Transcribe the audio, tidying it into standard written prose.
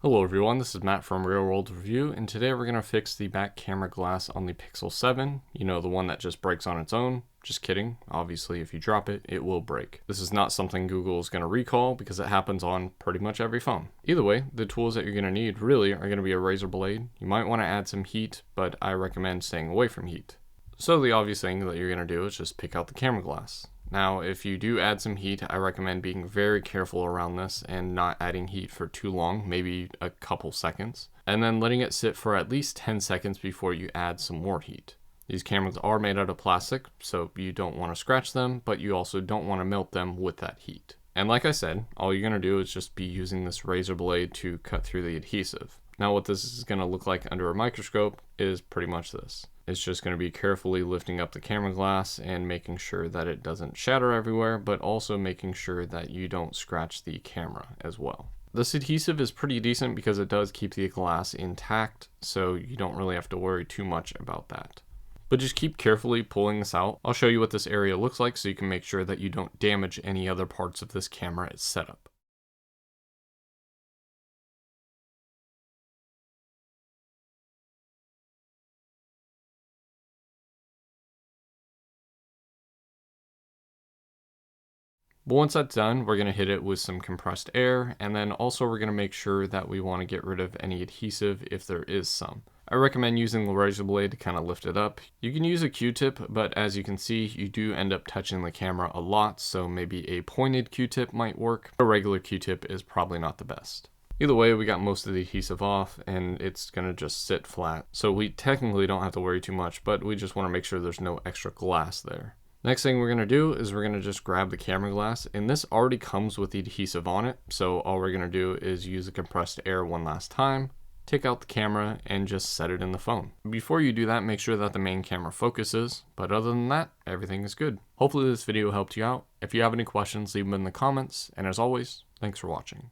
Hello everyone, this is Matt from Real World Review, and today we're going to fix the back camera glass on the Pixel 7. You know, the one that just breaks on its own. Just kidding. Obviously, if you drop it, it will break. This is not something Google is going to recall because it happens on pretty much every phone. Either way, the tools that you're going to need really are going to be a razor blade. You might want to add some heat, but I recommend staying away from heat. So the obvious thing that you're going to do is just pick out the camera glass. Now, if you do add some heat, I recommend being very careful around this and not adding heat for too long, maybe a couple seconds, and then letting it sit for at least 10 seconds before you add some more heat. These cameras are made out of plastic, so you don't want to scratch them, but you also don't want to melt them with that heat. And like I said, all you're going to do is just be using this razor blade to cut through the adhesive. Now what this is going to look like under a microscope is pretty much this. It's just going to be carefully lifting up the camera glass and making sure that it doesn't shatter everywhere, but also making sure that you don't scratch the camera as well. This adhesive is pretty decent because it does keep the glass intact, so you don't really have to worry too much about that. But just keep carefully pulling this out. I'll show you what this area looks like so you can make sure that you don't damage any other parts of this camera setup. But once that's done, we're going to hit it with some compressed air, and then also we're going to make sure that we want to get rid of any adhesive if there is some. I recommend using the razor blade to kind of lift it up. You can use a Q-tip, but as you can see, you do end up touching the camera a lot, so maybe a pointed Q-tip might work. A regular Q-tip is probably not the best. Either way, we got most of the adhesive off, and it's going to just sit flat. So we technically don't have to worry too much, but we just want to make sure there's no extra glass there. Next thing we're going to do is we're going to just grab the camera glass, and this already comes with the adhesive on it, so all we're going to do is use the compressed air one last time, take out the camera, and just set it in the phone. Before you do that, make sure that the main camera focuses, but other than that, everything is good. Hopefully this video helped you out. If you have any questions, leave them in the comments, and as always, thanks for watching.